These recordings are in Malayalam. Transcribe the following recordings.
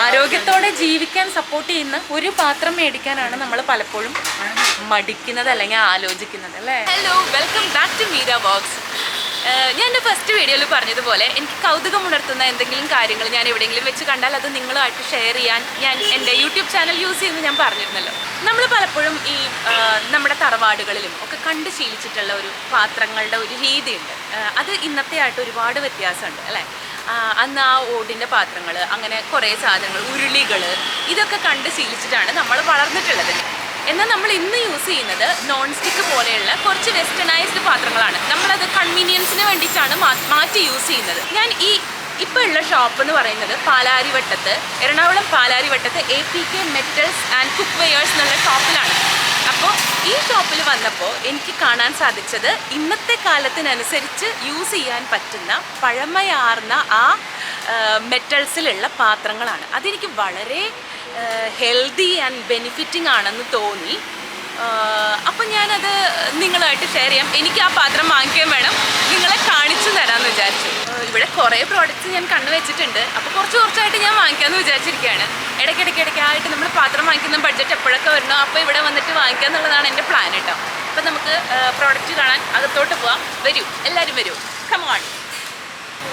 ആരോഗ്യത്തോടെ ജീവിക്കാൻ സപ്പോർട്ട് ചെയ്യുന്ന ഒരു പാത്രം മേടിക്കാനാണ് നമ്മൾ പലപ്പോഴും മടിക്കുന്നത് അല്ലെങ്കിൽ ആലോചിക്കുന്നത് അല്ലേ. Hello, welcome back to Meera vlogs. ഞാൻ എൻ്റെ ഫസ്റ്റ് വീഡിയോയിൽ പറഞ്ഞതുപോലെ എനിക്ക് കൗതുകമുണർത്തുന്ന എന്തെങ്കിലും കാര്യങ്ങൾ ഞാൻ എവിടെയെങ്കിലും വെച്ച് കണ്ടാൽ അത് നിങ്ങളുമായിട്ട് ഷെയർ ചെയ്യാൻ ഞാൻ എൻ്റെ യൂട്യൂബ് ചാനൽ യൂസ് ചെയ്യുമെന്ന് ഞാൻ പറഞ്ഞിരുന്നല്ലോ. നമ്മൾ പലപ്പോഴും ഈ നമ്മുടെ തറവാടുകളിലും ഒക്കെ കണ്ട് ശീലിച്ചിട്ടുള്ള ഒരു പാത്രങ്ങളുടെ ഒരു രീതിയുണ്ട്. അത് ഇന്നത്തെ ആയിട്ട് ഒരുപാട് വ്യത്യാസമുണ്ട് അല്ലേ. അന്ന് ആ ഓടിൻ്റെ പാത്രങ്ങൾ, അങ്ങനെ കുറേ സാധനങ്ങൾ, ഉരുളികൾ, ഇതൊക്കെ കണ്ട് ശീലിച്ചിട്ടാണ് നമ്മൾ വളർന്നിട്ടുള്ളത്. എന്നാൽ നമ്മൾ ഇന്ന് യൂസ് ചെയ്യുന്നത് നോൺ സ്റ്റിക്ക് പോലെയുള്ള കുറച്ച് വെസ്റ്റേണൈസ്ഡ് പാത്രങ്ങളാണ്. നമ്മളത് കൺവീനിയൻസിന് വേണ്ടിയിട്ടാണ് മാറ്റി യൂസ് ചെയ്യുന്നത്. ഞാൻ ഇപ്പോൾ ഉള്ള ഷോപ്പ് എന്ന് പറയുന്നത് പാലാരിവട്ടത്ത്, എറണാകുളം പാലാരിവട്ടത്ത് APK metals and cook wares എന്നുള്ള ഷോപ്പിലാണ്. അപ്പോൾ ഈ ഷോപ്പിൽ വന്നപ്പോൾ എനിക്ക് കാണാൻ സാധിച്ചത് ഇന്നത്തെ കാലത്തിനനുസരിച്ച് യൂസ് ചെയ്യാൻ പറ്റുന്ന പഴമയാർന്ന ആ മെറ്റൽസിലുള്ള പാത്രങ്ങളാണ്. അതെനിക്ക് വളരെ ഹെൽത്തി ആൻഡ് ബെനിഫിറ്റിംഗ് ആണെന്ന് തോന്നി. അപ്പം ഞാനത് നിങ്ങളുമായിട്ട് ഷെയർ ചെയ്യാം. എനിക്ക് ആ പാത്രം വാങ്ങിക്കാൻ വേണം, നിങ്ങളെ കാണിച്ചു തരാമെന്ന് വിചാരിച്ചു. ഇവിടെ കുറേ പ്രോഡക്റ്റ്സ് ഞാൻ കണ്ടുവച്ചിട്ടുണ്ട്. അപ്പോൾ കുറച്ചായിട്ട് ഞാൻ വാങ്ങിക്കാമെന്ന് വിചാരിച്ചിരിക്കുകയാണ്. ഇടയ്ക്കിടയ്ക്കായിട്ട് നമ്മൾ പാത്രം വാങ്ങിക്കുന്ന ബഡ്ജറ്റ് എപ്പോഴൊക്കെ വരണോ അപ്പോൾ ഇവിടെ വന്നിട്ട് വാങ്ങിക്കുക എന്നുള്ളതാണ് എൻ്റെ പ്ലാൻ കേട്ടോ. അപ്പം നമുക്ക് പ്രോഡക്റ്റ് കാണാൻ അകത്തോട്ട് പോവാം. വരൂ, എല്ലാവരും വരൂ, കം ഓൺ.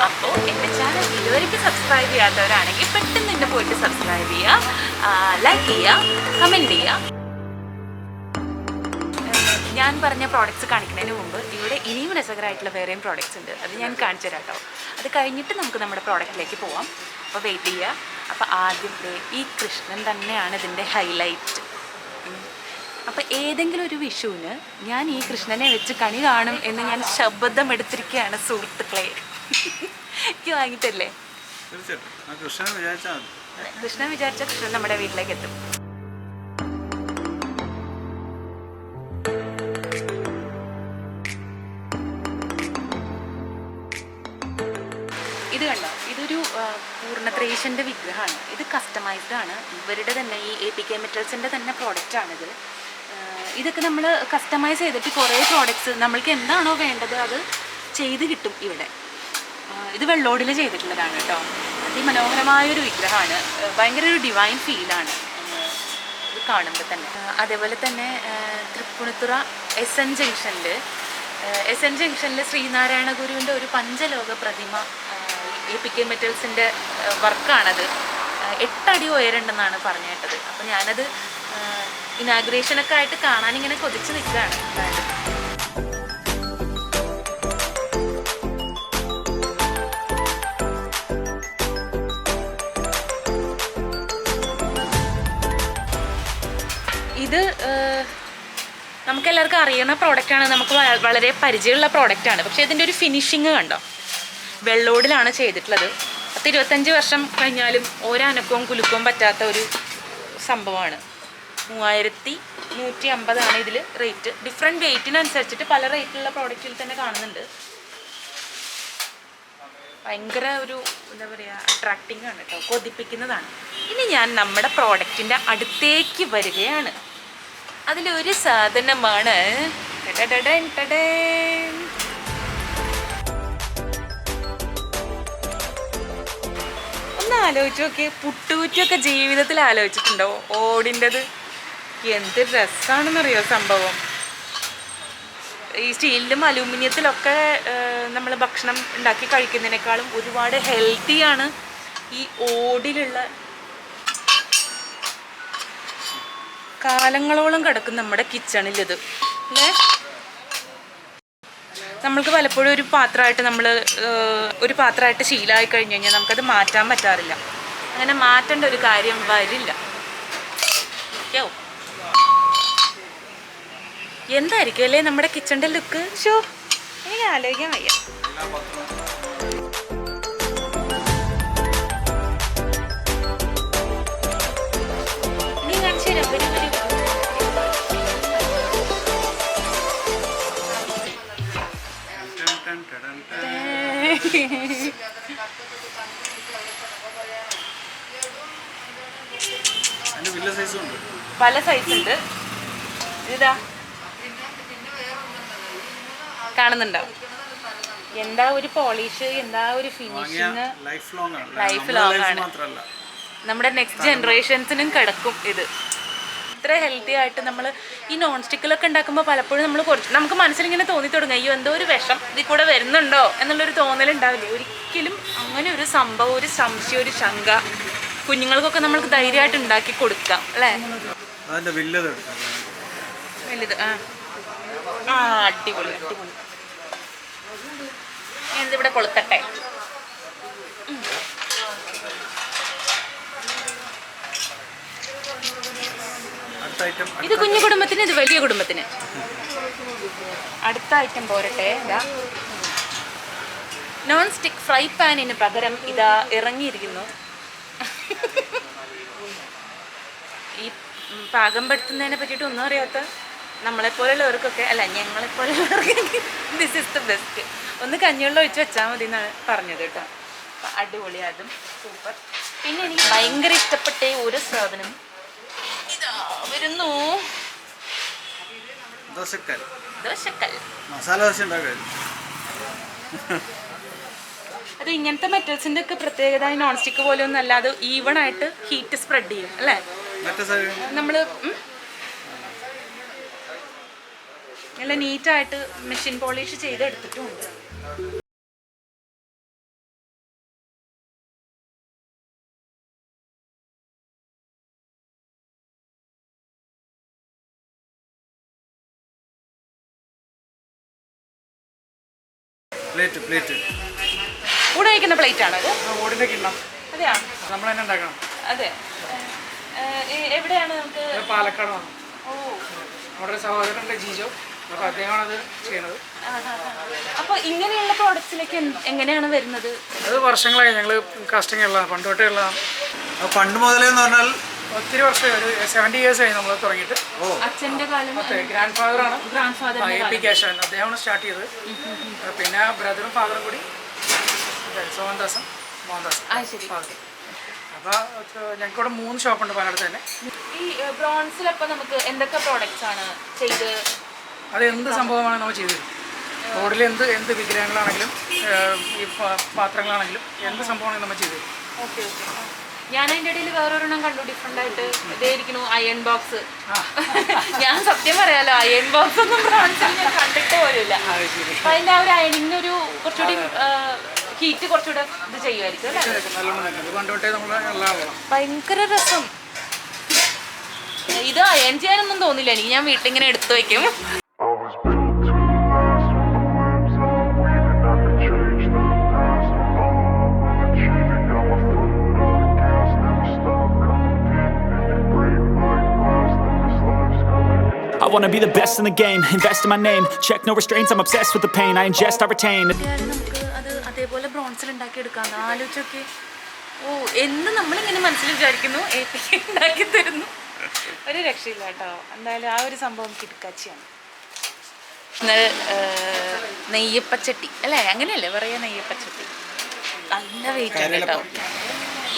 അപ്പോൾ എൻ്റെ ചാനൽ ഇതുവരെയ്ക്ക് സബ്സ്ക്രൈബ് ചെയ്യാത്തവരാണെങ്കിൽ പെട്ടെന്ന് തന്നെ പോയിട്ട് സബ്സ്ക്രൈബ് ചെയ്യുക, ലൈക്ക് ചെയ്യുക, കമൻറ്റ് ചെയ്യുക. ഞാൻ പറഞ്ഞ പ്രോഡക്റ്റ്സ് കാണിക്കുന്നതിന് മുമ്പ് ഇവിടെ ഇനിയും രസകരമായിട്ടുള്ള വേറെയും പ്രോഡക്റ്റ്സ് ഉണ്ട്. അത് ഞാൻ കാണിച്ചു തരാം കേട്ടോ. അത് കഴിഞ്ഞിട്ട് നമുക്ക് നമ്മുടെ പ്രോഡക്റ്റിലേക്ക് പോവാം. അപ്പോൾ വെയിറ്റ് ചെയ്യുക. അപ്പോൾ ആദ്യം ഈ കൃഷ്ണൻ തന്നെയാണ് ഇതിൻ്റെ ഹൈലൈറ്റ്. അപ്പോൾ ഏതെങ്കിലും ഒരു വിഷുവിന് ഞാൻ ഈ കൃഷ്ണനെ വെച്ച് കണി കാണും എന്ന് ഞാൻ ശബ്ദമെടുത്തിരിക്കുകയാണ് സുഹൃത്തുക്കളെ. എനിക്ക് വാങ്ങിത്തല്ലേ? കൃഷ്ണൻ വിചാരിച്ച കൃഷ്ണൻ നമ്മുടെ വീട്ടിലേക്ക് എത്തും. ഇത് കണ്ടോ, ഇതൊരു പൂർണ്ണത്രേശൻ്റെ വിഗ്രഹമാണ്. ഇത് കസ്റ്റമൈസ്ഡ് ആണ്. ഇവരുടെ തന്നെ ഈ APK മെറ്റൽസിൻ്റെ തന്നെ പ്രോഡക്റ്റാണിത്. ഇതൊക്കെ നമ്മൾ കസ്റ്റമൈസ് ചെയ്തിട്ട് കുറേ പ്രോഡക്റ്റ്സ് നമ്മൾക്ക് എന്താണോ വേണ്ടത് അത് ചെയ്ത് കിട്ടും ഇവിടെ. ഇത് വെള്ളോടിൽ ചെയ്തിട്ടുള്ളതാണ് കേട്ടോ. അതിമനോഹരമായൊരു വിഗ്രഹമാണ്. ഭയങ്കര ഒരു ഡിവൈൻ ഫീലാണ് ഇത് കാണുമ്പോൾ തന്നെ. അതേപോലെ തന്നെ തൃപ്പൂണിത്തുറ SN ജംഗ്ഷനിൽ ശ്രീനാരായണ ഗുരുവിൻ്റെ ഒരു പഞ്ചലോക പ്രതിമ APK മെറ്റൽസിൻ്റെ വർക്കാണത്. 8 അടി ഉയരണ്ടെന്നാണ് പറഞ്ഞു കേട്ടത്. അപ്പോൾ ഞാനത് ഇനാഗുറേഷനൊക്കെ ആയിട്ട് കാണാനിങ്ങനെ കൊതിച്ച് നിൽക്കുകയാണ്. ഇത് നമുക്കെല്ലാവർക്കും അറിയുന്ന പ്രോഡക്റ്റാണ്, നമുക്ക് വളരെ പരിചയമുള്ള പ്രോഡക്റ്റാണ്. പക്ഷേ ഇതിൻ്റെ ഒരു ഫിനിഷിങ് കണ്ടോ, വെള്ളോടിലാണ് ചെയ്തിട്ടുള്ളത്. 10-25 വർഷം കഴിഞ്ഞാലും ഒരനക്കവും കുലുക്കവും പറ്റാത്ത ഒരു സംഭവമാണ്. 3150 ഇതിൽ റേറ്റ്. ഡിഫറെൻറ്റ് വെയ്റ്റിനനുസരിച്ചിട്ട് പല റേറ്റിലുള്ള പ്രോഡക്റ്റിൽ തന്നെ കാണുന്നുണ്ട്. ഭയങ്കര ഒരു എന്താ പറയുക, അട്രാക്റ്റിംഗ് ആണ് കേട്ടോ, കൊതിപ്പിക്കുന്നതാണ്. ഇനി ഞാൻ നമ്മുടെ പ്രോഡക്റ്റിൻ്റെ അടുത്തേക്ക് വരികയാണ്. അതിലൊരു സാധനമാണ് ഒന്ന് ആലോചിച്ച് നോക്കിയേ. പുട്ടുകുറ്റിയൊക്കെ ജീവിതത്തിൽ ആലോചിച്ചിട്ടുണ്ടോ? ഓടിൻ്റെത് എന്ത് രസമാണെന്നറിയോ സംഭവം. ഈ സ്റ്റീലിലും അലൂമിനിയത്തിലൊക്കെ നമ്മൾ ഭക്ഷണം ഉണ്ടാക്കി കഴിക്കുന്നതിനേക്കാളും ഒരുപാട് ഹെൽത്തിയാണ് ഈ ഓടിലുള്ള. കാലങ്ങളോളം കിടക്കും നമ്മുടെ കിച്ചണിലിത് അല്ലേ. നമ്മൾക്ക് പലപ്പോഴും ഒരു പാത്രമായിട്ട് ശീലമായി കഴിഞ്ഞ് കഴിഞ്ഞാൽ നമുക്കത് മാറ്റാൻ പറ്റാറില്ല. അങ്ങനെ മാറ്റേണ്ട ഒരു കാര്യം വരില്ല. എന്തായിരിക്കും അല്ലേ നമ്മുടെ കിച്ചണിൻ്റെ ലുക്ക്? ഷോ, എനിക്ക് ആലോചിക്കാൻ വയ്യ. നീ കാണിച്ചു തരാം. പല സൈസ് ഉണ്ട്. ഇതാ കാണുന്നുണ്ടോ? എന്താ ഒരു പോളിഷ്, എന്താ ഒരു ഫിനിഷിങ്. ലൈഫ് ലോങ് ആണ്. നമ്മുടെ നെക്സ്റ്റ് ജനറേഷൻസിനും കിടക്കും ഇത്. ഇത്ര ഹെൽത്തി ആയിട്ട് നമ്മൾ ഈ നോൺ സ്റ്റിക്കിലൊക്കെ ഉണ്ടാക്കുമ്പോൾ പലപ്പോഴും നമ്മൾ നമുക്ക് മനസ്സിലിങ്ങനെ തോന്നി തുടങ്ങും, അയ്യോ എന്തോ ഒരു വിഷം ഇതിൽ കൂടെ വരുന്നുണ്ടോ എന്നുള്ളൊരു തോന്നലുണ്ടാവില്ലേ. ഒരിക്കലും അങ്ങനെ ഒരു സംഭവം, ഒരു സംശയം, ഒരു ശങ്ക കുഞ്ഞുങ്ങൾക്കൊക്കെ നമ്മൾക്ക് ധൈര്യമായിട്ട് ഉണ്ടാക്കി കൊടുക്കാം അല്ലേ. വലുത് ആ അടിപൊളി അടിപൊളി. എന്തിവിടെ കൊളുത്തട്ടെ. ഇത് കുഞ്ഞു കുടുംബത്തിന്, ഇത് വലിയ കുടുംബത്തിന്. അടുത്ത ഐറ്റം പോരട്ടെ. ഇതാ നോൺ സ്റ്റിക്ക് ഫ്രൈ പാനിന് പകരം ഇതാ ഇറങ്ങിയിരിക്കുന്നു. ഈ പാകം പെടുത്തുന്നതിനെ പറ്റിയിട്ട് ഒന്നും അറിയാത്ത നമ്മളെപ്പോലുള്ളവർക്കൊക്കെ, അല്ല ഞങ്ങളെപ്പോലുള്ളവർക്ക് ദിസ് ഇസ് ദ ബെസ്റ്റ്. ഒന്ന് കഞ്ഞിവെള്ളം ഒഴിച്ച് വെച്ചാൽ മതി എന്നാണ് പറഞ്ഞത് കേട്ടോ. അപ്പം അടിപൊളി, അതും സൂപ്പർ. പിന്നെ എനിക്ക് ഭയങ്കര ഇഷ്ടപ്പെട്ട ഒരു സാധനം ഇതാ വരുന്നു. ദോശക്കൽ. അത് ഇങ്ങനത്തെ മെറ്റൽസിന്റെ ഒക്കെ പ്രത്യേകത നോൺ സ്റ്റിക്ക് പോലെ ഒന്നും അല്ല, അത് ഈവൺ ആയിട്ട് ഹീറ്റ് സ്പ്രെഡ് ചെയ്യും അല്ലേ. നമ്മള് നല്ല നീറ്റായിട്ട് മെഷീൻ പോളിഷ് ചെയ്തെടുത്തിട്ടുമുണ്ട്. കൂടെ കഴിക്കുന്ന പ്ലേറ്റ് ആണോ അത്? അതെയാ, അതെ. എവിടെയാണ് നമുക്ക്? പാലക്കാടാണ്. ഓ, നമ്മുടെ സഹോദരൻ്റെ ജീജോ, അപ്പോൾ അദ്ദേഹമാണ് അത് ചെയ്യുന്നത്. അപ്പോൾ ഇങ്ങനെയുള്ള പ്രോഡക്ട്സിലേക്ക് എങ്ങനെയാണ് വരുന്നത്? അത് വർഷങ്ങളായി ഞങ്ങൾ കാസ്റ്റിംഗ് ഉള്ളതാണ്, പണ്ട് തൊട്ടേ ഉള്ളതാണ്. പണ്ട് മുതലേ എന്ന് പറഞ്ഞാൽ ഒത്തിരി വർഷമായി, ഒരു 70 years ആയി നമ്മൾ തുടങ്ങിയിട്ട്. അച്ഛൻ്റെ കാലം. ഗ്രാൻഡ് ഫാദറാണ്, AP കേശവൻ, അദ്ദേഹമാണ് സ്റ്റാർട്ട് ചെയ്തത്. പിന്നെ ബ്രദറും ഫാദറും കൂടി സോമൻദാസും മോഹൻദാസും. അപ്പോൾ ഞങ്ങൾക്കിവിടെ 3 ഷോപ്പുണ്ട് പലയിടത്ത് തന്നെ. ഈ ബ്രോൺസിലപ്പോൾ നമുക്ക് എന്തൊക്കെ പ്രോഡക്റ്റ്സ് ആണ് ചെയ്ത്? അത് എന്ത് സംഭവമാണ് നമ്മൾ ചെയ്തു തരും. റോഡിൽ എന്ത് വിഗ്രഹങ്ങളാണെങ്കിലും ഈ പാത്രങ്ങളാണെങ്കിലും എന്ത് സംഭവമാണെങ്കിലും നമ്മൾ ചെയ്തു തരും. Okay okay. ഞാൻ അതിൻ്റെ ഇടയിൽ വേറൊരെണ്ണം കണ്ടു, ഡിഫറെൻ്റ് ആയിട്ട് ഇതായിരിക്കുന്നു അയൺ ബോക്സ്. ഞാൻ സത്യം പറയാലോ, അയൺ ബോക്സ് ഒന്നും ബ്രോൺസിൽ ഞാൻ കണ്ടിട്ട് പോലില്ല. അപ്പം അതിൻ്റെ ആ ഒരു അയണിനൊരു കുറച്ചുകൂടി ഹീറ്റ് കുറച്ചുകൂടെ ഇത് ചെയ്യുമായിരിക്കും അല്ലേ. ഭയങ്കര രസം. ഇത് അയൺ ചെയ്യാനൊന്നും തോന്നില്ല എനിക്ക്, ഞാൻ വീട്ടിലിങ്ങനെ എടുത്തു വയ്ക്കും. I wanna be the best in the game, invest in my name, check no restraints, I'm obsessed with the pain, I ingest, I retain. നമുക്ക് അത് അതേപോലെ ബ്രോൺസിൽ ഉണ്ടാക്കിയെടുക്കാം. ആലോചിച്ചൊക്കെ, ഓ എന്ന് നമ്മളിങ്ങനെ മനസ്സിൽ വിചാരിക്കുന്നു, ഉണ്ടാക്കി തരുന്നു. ഒരു രക്ഷയില്ല കേട്ടോ. എന്തായാലും ആ ഒരു സംഭവം കിടക്കാച്ചിയാണ്. നെയ്യപ്പച്ചട്ടി അല്ലേ, അങ്ങനെയല്ലേ പറയാ, നെയ്യപ്പച്ചട്ടി. നല്ല വെയിറ്റ് ആണ് കേട്ടോ.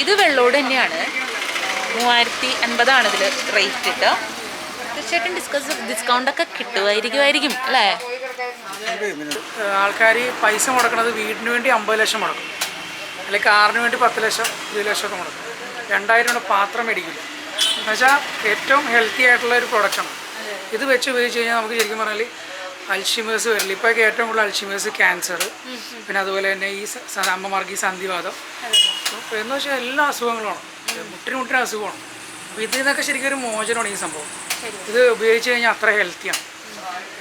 ഇത് വെള്ളോട് തന്നെയാണ്, 3050 ഇതിൽ റേറ്റ് കേട്ടോ. തീർച്ചയായിട്ടും ഡിസ്കൗണ്ടൊക്കെ കിട്ടുമായിരിക്കും അല്ലേ. ആൾക്കാർ പൈസ മുടക്കുന്നത് വീടിന് വേണ്ടി 50 ലക്ഷം മുടക്കും, അല്ലെങ്കിൽ കാറിന് വേണ്ടി 10 ലക്ഷം 20 ലക്ഷമൊക്കെ മുടക്കും. 2000 പാത്രം മേടിക്കില്ല. എന്നുവെച്ചാൽ ഏറ്റവും ഹെൽത്തി ആയിട്ടുള്ള ഒരു പ്രൊഡക്റ്റാണ്. ഇത് വെച്ച് ഉപയോഗിച്ച് കഴിഞ്ഞാൽ നമുക്ക് ശരിക്കും പറഞ്ഞാൽ അൽഷിമേഴ്സ് വരില്ല. ഇപ്പോഴൊക്കെ ഏറ്റവും കൂടുതൽ അൽഷിമേഴ്സ്, ക്യാൻസർ, പിന്നെ അതുപോലെ തന്നെ ഈ അമ്മമാർക്ക് ഈ സന്ധിവാദം എന്ന് വെച്ചാൽ എല്ലാ അസുഖങ്ങളുമാണ്, മുട്ടിന് അസുഖമാണ്. അപ്പോൾ ഇതിൽ നിന്നൊക്കെ ശരിക്കും ഒരു മോചനമാണ് ഈ സംഭവം. ഇത് ഉപയോഗിച്ച് കഴിഞ്ഞാൽ അത്ര ഹെൽത്തിയാണ്.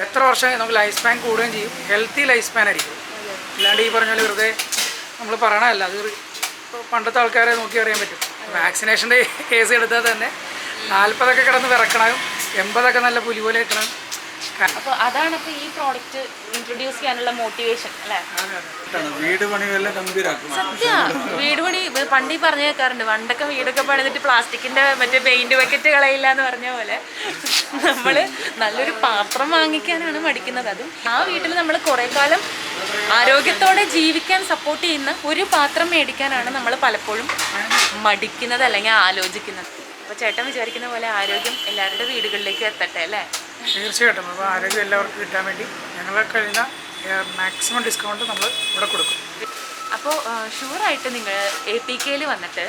എത്ര വർഷം നമുക്ക് ലൈഫ് സ്പാൻ കൂടുകയും ചെയ്യും, ഹെൽത്തി ലൈഫ് സ്പാൻ ആയിരിക്കും. അല്ലാണ്ട് ഈ പറഞ്ഞ പോലെ വെറുതെ നമ്മൾ പറയണമല്ല, അത് പണ്ടത്തെ ആൾക്കാരെ നോക്കി അറിയാൻ പറ്റും. വാക്സിനേഷൻ്റെ കേസ് എടുത്താൽ തന്നെ 40 കിടന്ന് വിറക്കണം, 80 നല്ല പുലി പോലെ വെക്കണം. അപ്പോൾ അതാണ് ഇപ്പോൾ ഈ പ്രോഡക്റ്റ് ഇൻട്രൊഡ്യൂസ് ചെയ്യാനുള്ള മോട്ടിവേഷൻ അല്ലേ. വീട് പണിയെല്ലാം ഗംഭീരാക്കും. സത്യം, വീട് പണി പണ്ട് ഈ പറഞ്ഞു കേൾക്കാറുണ്ട്, പണ്ടൊക്കെ വീടൊക്കെ പണിതിട്ട് പ്ലാസ്റ്റിക്കിൻ്റെ മറ്റേ പെയിൻറ്റ് ബക്കറ്റ് കളയില്ല എന്ന് പറഞ്ഞ പോലെ നമ്മൾ നല്ലൊരു പാത്രം വാങ്ങിക്കാനാണ് മടിക്കുന്നത്. അതും ആ വീട്ടിൽ നമ്മൾ കുറേ കാലം ആരോഗ്യത്തോടെ ജീവിക്കാൻ സപ്പോർട്ട് ചെയ്യുന്ന ഒരു പാത്രം മേടിക്കാനാണ് നമ്മൾ പലപ്പോഴും മടിക്കുന്നത് അല്ലെങ്കിൽ ആലോചിക്കുന്നത്. അപ്പോൾ ചേട്ടൻ വിചാരിക്കുന്ന പോലെ ആരോഗ്യം എല്ലാവരുടെ വീടുകളിലേക്ക് എത്തട്ടെ അല്ലേ. തീർച്ചയായിട്ടും. അപ്പോൾ ആരോഗ്യം എല്ലാവർക്കും കിട്ടാൻ വേണ്ടി ഞങ്ങളെ കഴിയുന്ന മാക്സിമം ഡിസ്കൗണ്ട് നമ്മൾ ഇവിടെ കൊടുക്കും. അപ്പോൾ ഷുവറായിട്ട് നിങ്ങൾ APKയിൽ വന്നിട്ട്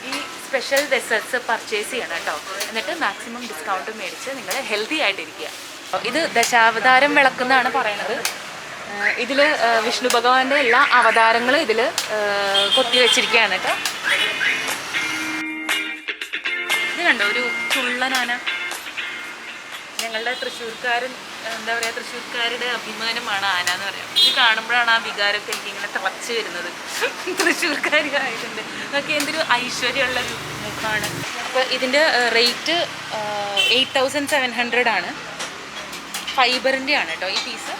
ഈ സ്പെഷ്യൽ വെസൽസ് പർച്ചേസ് ചെയ്യണം കേട്ടോ. എന്നിട്ട് മാക്സിമം ഡിസ്കൗണ്ട് മേടിച്ച് നിങ്ങൾ ഹെൽത്തി ആയിട്ടിരിക്കുക. ഇത് ദശാവതാരം വിളക്കെന്നാണ് പറയണത്. ഇതിൽ വിഷ്ണു ഭഗവാന്റെ എല്ലാ അവതാരങ്ങളും ഇതിൽ കൊത്തി വെച്ചിരിക്കുകയാണ് കേട്ടോ. ഇത് കണ്ടോ, ഒരു ചുള്ളനാന. ഞങ്ങളുടെ തൃശ്ശൂർക്കാരൻ, എന്താ പറയുക, തൃശ്ശൂർക്കാരുടെ അഭിമാനമാണ് ആന എന്ന് പറയാം. ഇത് കാണുമ്പോഴാണ് ആ വികാരമൊക്കെ എനിക്ക് ഇങ്ങനെ തിളച്ച് വരുന്നത്. തൃശ്ശൂർക്കാരായിട്ടുണ്ട്. അതൊക്കെ എന്തൊരു ഐശ്വര്യമുള്ളൊരു മുഖമാണ്. അപ്പോൾ ഇതിൻ്റെ റേറ്റ് 8700 ആണ്. ഫൈബറിൻ്റെ ആണ് കേട്ടോ ഈ പീസ്.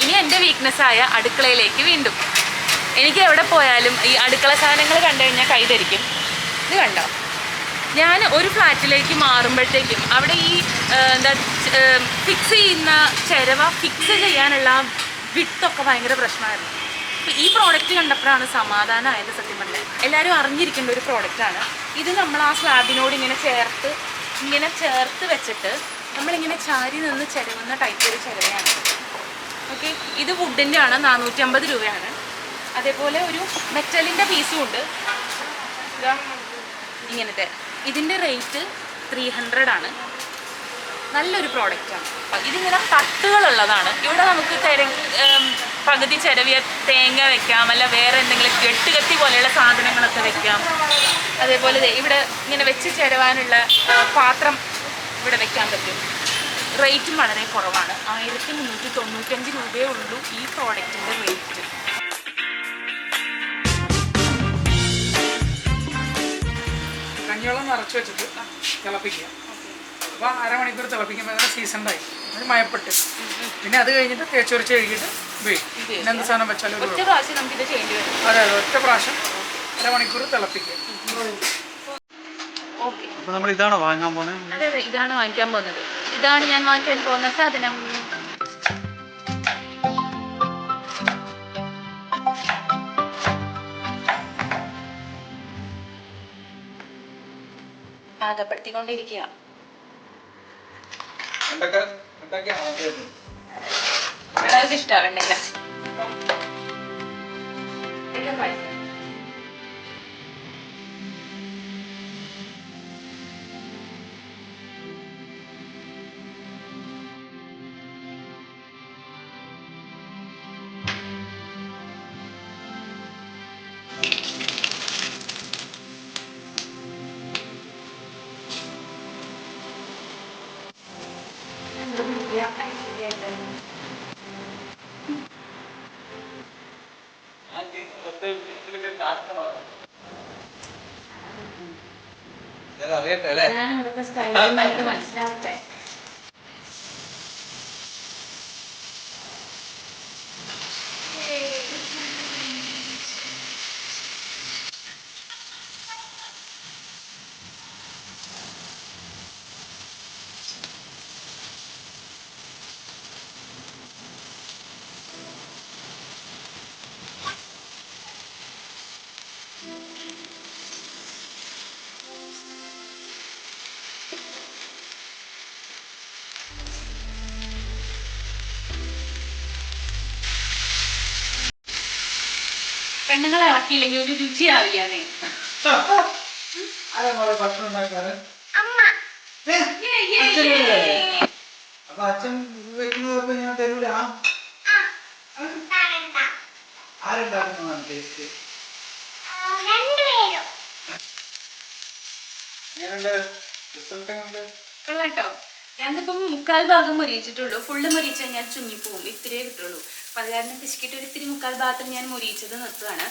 ഇനി എൻ്റെ വീക്ക്നെസ്സായ അടുക്കളയിലേക്ക് വീണ്ടും. എനിക്ക് എവിടെ പോയാലും ഈ അടുക്കള സാധനങ്ങൾ കണ്ടു കഴിഞ്ഞാൽ കൈധരിക്കും. ഇത് കണ്ടോ, ഞാൻ ഒരു ഫ്ലാറ്റിലേക്ക് മാറുമ്പോഴത്തേക്കും അവിടെ ഈ എന്താ ഫിക്സ് ചെയ്യുന്ന ചിരവ ഫിക്സ് ചെയ്യാനുള്ള വിട്ടൊക്കെ ഭയങ്കര പ്രശ്നമായിരുന്നു. അപ്പോൾ ഈ പ്രോഡക്റ്റ് കണ്ടപ്പോഴാണ് സമാധാനമായത്. സത്യം പറഞ്ഞാൽ എല്ലാവരും അറിഞ്ഞിരിക്കേണ്ട ഒരു പ്രോഡക്റ്റാണ് ഇത്. നമ്മൾ ആ സ്ലാബിനോട് ഇങ്ങനെ ചേർത്ത് വെച്ചിട്ട് നമ്മളിങ്ങനെ ചാരി നിന്ന് ചിരവുന്ന ടൈപ്പ് ഒരു ചിരവയാണ്. ഓക്കെ, ഇത് വുഡിൻ്റെ ആണ്, 450 രൂപയാണ്. അതേപോലെ ഒരു മെറ്റലിൻ്റെ പീസും ഉണ്ട് ഇങ്ങനത്തെ. ഇതിൻ്റെ റേറ്റ് 300 ആണ്. നല്ലൊരു പ്രോഡക്റ്റാണ്. ഇതിങ്ങനെ തട്ടുകളുള്ളതാണ്. ഇവിടെ നമുക്ക് പകുതി ചിരവിയ തേങ്ങ വെക്കാം, അല്ല വേറെ എന്തെങ്കിലും കെട്ടുകത്തി പോലെയുള്ള സാധനങ്ങളൊക്കെ വെക്കാം. അതേപോലെ ഇവിടെ ഇങ്ങനെ വെച്ച് ചിരവാനുള്ള പാത്രം ഇവിടെ വെക്കാൻ പറ്റും. റേറ്റും വളരെ കുറവാണ്. 1395 രൂപയേ ഉള്ളൂ ഈ പ്രോഡക്റ്റിൻ്റെ റേറ്റ്. കഞ്ഞിവെള്ളം നിറച്ച് വെച്ചിട്ട് തിളപ്പിക്കുക. അപ്പോൾ അരമണിക്കൂർ തിളപ്പിക്കുമ്പോൾ അതിന് സീസൺഡായി അത് മയപ്പെട്ട്, പിന്നെ അത് കഴിഞ്ഞിട്ട് തേച്ചൊരിച്ച് കഴുകിയിട്ട് ഉപയോഗിക്കും. പിന്നെ എന്ത് സാധനം വെച്ചാലും ഒറ്റ പ്രാവശ്യം നമുക്കിത് ചെയ്യേണ്ടി വരും. അതെ, ഒറ്റ പ്രാവശ്യം അരമണിക്കൂർ തിളപ്പിക്കുക. ഓക്കെ, അപ്പോൾ നമ്മൾ ഇതാണോ വാങ്ങാൻ പോകുന്നത്? അതെ അതെ, ഇതാണ് വാങ്ങിക്കാൻ പോകുന്നത്. ഇതാണ് ഞാൻ വാങ്ങിക്കാൻ പോകുന്ന സാധനം. പാകപ്പെടുത്തിക്കൊണ്ടിരിക്കുക. ഇഷ്ടമാവണ്ടെങ്കിൽ മനസ്സിലാവട്ടെ. പെണ്ണുങ്ങളെ ഇളക്കിയില്ലെങ്കിൽ ഒരു രുചിയാവില്ലേ? അപ്പൊ അച്ഛൻ വെക്കുന്നതൊക്കെ ഞാൻ തരൂല. ആരുണ്ടാക്കുന്നതാണ് ടേസ്റ്റ്? കേട്ടോ, ഞാനിപ്പം 3/4 ഭാഗം മൊരിയിച്ചിട്ടുള്ളൂ. ഫുള്ള് മൊരിയിച്ച് കഴിഞ്ഞാൽ ചുങ്ങിപ്പോവും. ഇത്തിരിയേ കിട്ടുള്ളൂ. അപ്പം അത് കാരണം പിശുക്കിയിട്ട് ഒരു ഇത്തിരി 3/4 ഭാഗത്തിൽ ഞാൻ മൊരിയിച്ചത് നിർത്തുകയാണ്.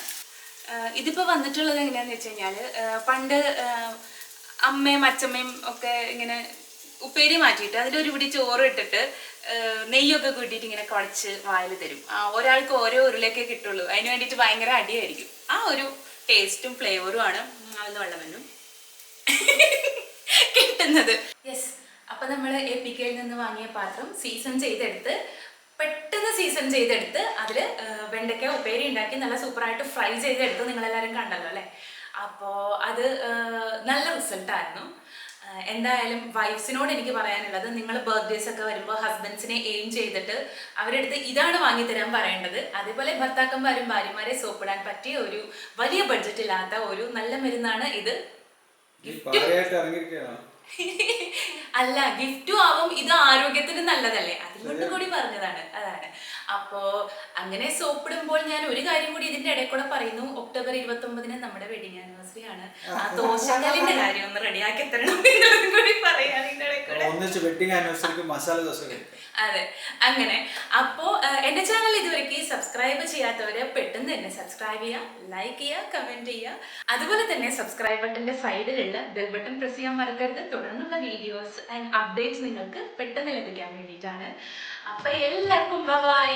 ഇതിപ്പോൾ വന്നിട്ടുള്ളത് എങ്ങനെയാണെന്ന് വെച്ച് കഴിഞ്ഞാൽ, പണ്ട് അമ്മയും അച്ഛമ്മയും ഒക്കെ ഇങ്ങനെ ഉപ്പേരി മാറ്റിയിട്ട് അതിലൊരു പിടി ചോറ് ഇട്ടിട്ട് നെയ്യൊക്കെ കൂട്ടിയിട്ട് ഇങ്ങനെ കുഴച്ച് വായിൽ തരും. ഒരാൾക്ക് ഓരോ ഉരുളയൊക്കെ കിട്ടുള്ളൂ. അതിന് വേണ്ടിയിട്ട് ഭയങ്കര അടിയായിരിക്കും. ആ ഒരു ടേസ്റ്റും ഫ്ലേവറും ആണ് അതെന്ന് വെള്ളമെന്നും കിട്ടുന്നത്. യെസ്, അപ്പം നമ്മൾ എപ്പിക്കയിൽ നിന്ന് വാങ്ങിയ പാത്രം പെട്ടെന്ന് സീസൺ ചെയ്തെടുത്ത് അതിൽ വെണ്ടയ്ക്ക ഉപ്പേരി ഉണ്ടാക്കി നല്ല സൂപ്പറായിട്ട് ഫ്രൈ ചെയ്തെടുത്ത് നിങ്ങളെല്ലാവരും കണ്ടല്ലോ അല്ലേ? അപ്പോൾ അത് നല്ല റിസൾട്ടായിരുന്നു. എന്തായാലും വൈഫ്സിനോട് എനിക്ക് പറയാനുള്ളത്, നിങ്ങൾ ബർത്ത്ഡേസ് ഒക്കെ വരുമ്പോൾ ഹസ്ബൻഡ്സിനെ എയിം ചെയ്തിട്ട് അവരുടെ അടുത്ത് ഇതാണ് വാങ്ങിത്തരാൻ പറയേണ്ടത്. അതേപോലെ ഭർത്താക്കന്മാരും ഭാര്യമാരെ സോപ്പിടാൻ പറ്റിയ ഒരു വലിയ ബഡ്ജറ്റ് ഇല്ലാത്ത ഒരു നല്ല മരുന്നാണ് ഇത്. അല്ല, ഗിഫ്റ്റും ആവും, ഇത് ആരോഗ്യത്തിന് നല്ലതല്ലേ, അതുകൊണ്ട് കൂടി പറഞ്ഞതാണ്. അതാണ്. അപ്പോ അങ്ങനെ സോപ്പിടുമ്പോൾ ഞാൻ ഒരു കാര്യം കൂടി ഇതിന്റെ ഇടയിൽ കൂടെ പറയുന്നു. ഒക്ടോബർ 29 നമ്മുടെ വെഡിങ് ആനിവേഴ്സറി ആണ്. ആ ദോശക്കല്ലിന്റെ കാര്യം ഒന്ന് റെഡിയാക്കി തരണം എന്നുള്ളതും കൂടി പറയാൻ ഇതിന്റെ ഇടയിൽ കൂടെ. വെഡിങ് ആനിവേഴ്സറിക്ക് മസാല ദോശ. അതെ, അങ്ങനെ. അപ്പോൾ എൻ്റെ ചാനൽ ഇതുവരെയ്ക്ക് സബ്സ്ക്രൈബ് ചെയ്യാത്തവര് പെട്ടെന്ന് തന്നെ സബ്സ്ക്രൈബ് ചെയ്യുക, ലൈക്ക് ചെയ്യുക, കമൻറ്റ് ചെയ്യുക. അതുപോലെ തന്നെ സബ്സ്ക്രൈബ് ബട്ടൻ്റെ സൈഡിലുള്ള ബെൽ ബട്ടൺ പ്രസ് ചെയ്യാൻ മറക്കരുത്. തുടർന്നുള്ള വീഡിയോസ് ആൻഡ് അപ്ഡേറ്റ്സ് നിങ്ങൾക്ക് പെട്ടെന്ന് ലഭിക്കാൻ വേണ്ടിയിട്ടാണ്. അപ്പോൾ എല്ലാവർക്കും ബൈ.